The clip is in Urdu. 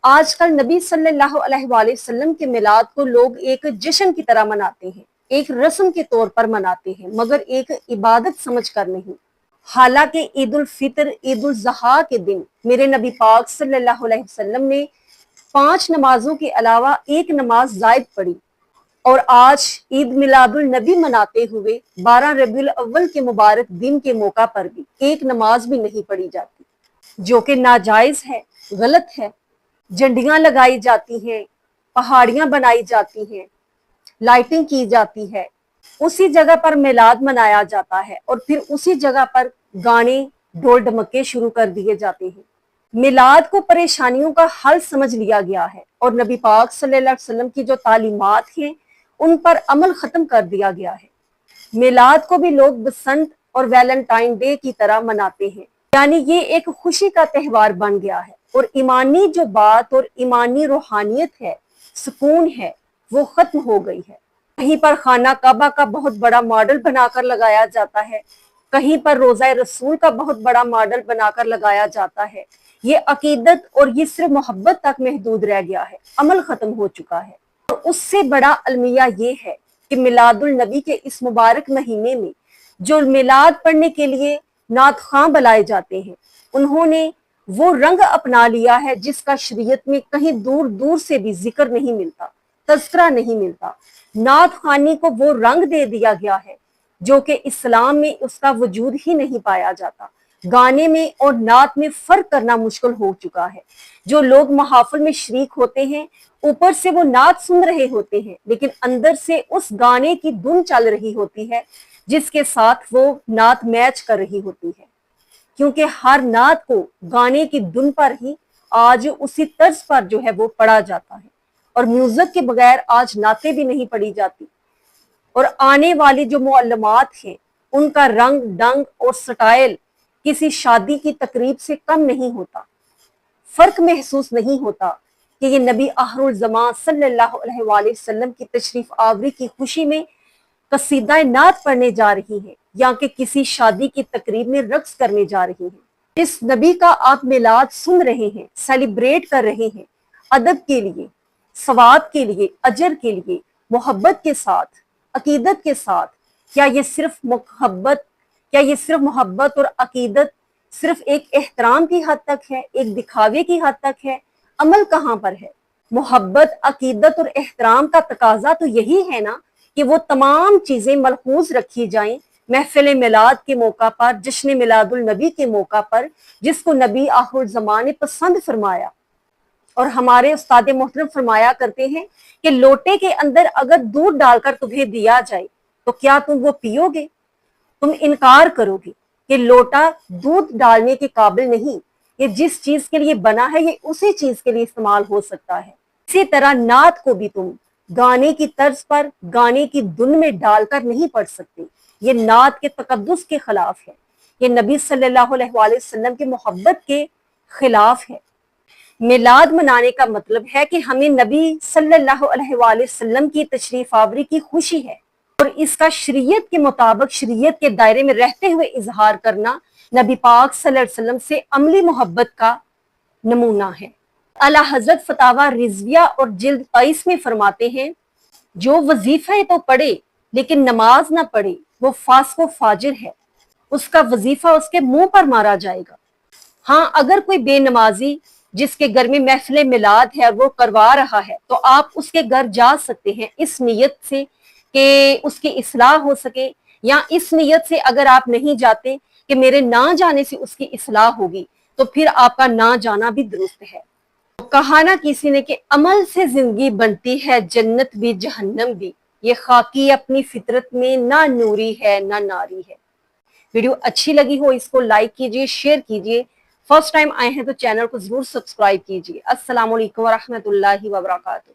آج کل نبی صلی اللہ علیہ وآلہ وسلم کے میلاد کو لوگ ایک جشن کی طرح مناتے ہیں، ایک رسم کے طور پر مناتے ہیں، مگر ایک عبادت سمجھ کر نہیں۔ حالانکہ عید الفطر، عید الاضحیٰ کے دن میرے نبی پاک صلی اللہ علیہ وسلم نے 5 نمازوں کے علاوہ ایک نماز زائد پڑھی، اور آج عید میلاد النبی مناتے ہوئے 12 ربیع الاول کے مبارک دن کے موقع پر بھی ایک نماز بھی نہیں پڑھی جاتی، جو کہ ناجائز ہے، غلط ہے۔ جھنڈیاں لگائی جاتی ہیں، پہاڑیاں بنائی جاتی ہیں، لائٹنگ کی جاتی ہے، اسی جگہ پر میلاد منایا جاتا ہے، اور پھر اسی جگہ پر گانے ڈھول ڈمکے شروع کر دیے جاتے ہیں۔ میلاد کو پریشانیوں کا حل سمجھ لیا گیا ہے، اور نبی پاک صلی اللہ علیہ وسلم کی جو تعلیمات ہیں ان پر عمل ختم کر دیا گیا ہے۔ میلاد کو بھی لوگ بسنت اور ویلنٹائن ڈے کی طرح مناتے ہیں، یعنی یہ ایک خوشی کا تہوار بن گیا ہے، اور ایمانی جو بات اور ایمانی روحانیت ہے، سکون ہے، وہ ختم ہو گئی ہے۔ کہیں پر خانہ کعبہ کا بہت بڑا ماڈل بنا کر لگایا جاتا ہے، کہیں پر روضہ رسول کا بہت بڑا ماڈل بنا کر لگایا جاتا ہے۔ یہ عقیدت اور یہ صرف محبت تک محدود رہ گیا ہے، عمل ختم ہو چکا ہے۔ اور اس سے بڑا المیہ یہ ہے کہ میلاد النبی کے اس مبارک مہینے میں جو میلاد پڑھنے کے لیے نعت خواں بلائے جاتے ہیں، انہوں نے وہ رنگ اپنا لیا ہے جس کا شریعت میں کہیں دور دور سے بھی ذکر نہیں ملتا، تذکرہ نہیں ملتا۔ نعت خوانی کو وہ رنگ دے دیا گیا ہے جو کہ اسلام میں اس کا وجود ہی نہیں پایا جاتا۔ گانے میں اور نعت میں فرق کرنا مشکل ہو چکا ہے۔ جو لوگ محافل میں شریک ہوتے ہیں، اوپر سے وہ نعت سن رہے ہوتے ہیں، لیکن اندر سے اس گانے کی دھن چل رہی ہوتی ہے جس کے ساتھ وہ نعت میچ کر رہی ہوتی ہے، کیونکہ ہر نعت کو گانے کی دھن پر ہی آج اسی طرز پر جو ہے وہ پڑھا جاتا ہے، اور میوزک کے بغیر آج نعتیں بھی نہیں پڑھی جاتی۔ اور آنے والی جو معلمات ہیں ان کا رنگ ڈنگ اور سٹائل کسی شادی کی تقریب سے کم نہیں ہوتا۔ فرق محسوس نہیں ہوتا کہ یہ نبی آخر الزمان صلی اللہ علیہ وآلہ وسلم کی تشریف آوری کی خوشی میں قصیدہ نعت پڑھنے جا رہی ہیں یا کہ کسی شادی کی تقریب میں رقص کرنے جا رہی ہیں۔ جس نبی کا آپ میلاد سن رہے ہیں، سیلیبریٹ کر رہے ہیں، ادب کے لیے، ثواب کے لیے، اجر کے لیے، محبت کے ساتھ، عقیدت کے ساتھ، کیا یہ صرف محبت اور عقیدت صرف ایک احترام کی حد تک ہے، ایک دکھاوے کی حد تک ہے؟ عمل کہاں پر ہے؟ محبت، عقیدت اور احترام کا تقاضا تو یہی ہے نا کہ وہ تمام چیزیں ملحوظ رکھی جائیں محفل میلاد کے موقع پر، جشن میلاد النبی کے موقع پر، جس کو نبی آخر الزمان نے پسند فرمایا۔ اور ہمارے استاد محترم فرمایا کرتے ہیں کہ لوٹے کے اندر اگر دودھ ڈال کر تمہیں دیا جائے تو کیا تم وہ پیو گے؟ تم انکار کرو گے کہ لوٹا دودھ ڈالنے کے قابل نہیں، یہ جس چیز کے لیے بنا ہے یہ اسی چیز کے لیے استعمال ہو سکتا ہے۔ اسی طرح نعت کو بھی تم گانے کی طرز پر، گانے کی دھن میں ڈال کر نہیں پڑھ سکتے۔ یہ نعت کے تقدس کے خلاف ہے، یہ نبی صلی اللہ علیہ وآلہ وسلم کے محبت کے خلاف ہے۔ میلاد منانے کا مطلب ہے کہ ہمیں نبی صلی اللہ علیہ وآلہ وسلم کی تشریف آوری کی خوشی ہے، اور اس کا شریعت کے مطابق، شریعت کے دائرے میں رہتے ہوئے اظہار کرنا نبی پاک صلی اللہ علیہ وسلم سے عملی محبت کا نمونہ ہے۔ اعلیٰ حضرت فتاوی رضویہ اور جلد 23 میں فرماتے ہیں، جو وظیفہ تو پڑھے لیکن نماز نہ پڑھے وہ فاسق و فاجر ہے، اس کا وظیفہ اس کے منہ پر مارا جائے گا۔ ہاں، اگر کوئی بے نمازی جس کے گھر میں محفل میلاد ہے وہ کروا رہا ہے تو آپ اس کے گھر جا سکتے ہیں اس نیت سے کہ اس کی اصلاح ہو سکے، یا اس نیت سے اگر آپ نہیں جاتے کہ میرے نہ جانے سے اس کی اصلاح ہوگی، تو پھر آپ کا نہ جانا بھی درست ہے۔ کہا نہ کسی نے کہ عمل سے زندگی بنتی ہے جنت بھی جہنم بھی، یہ خاکی اپنی فطرت میں نہ نوری ہے نہ ناری ہے۔ ویڈیو اچھی لگی ہو اس کو لائک کیجئے، شیئر کیجئے، فرسٹ ٹائم آئے ہیں تو چینل کو ضرور سبسکرائب کیجئے۔ السلام علیکم ورحمۃ اللہ وبرکاتہ۔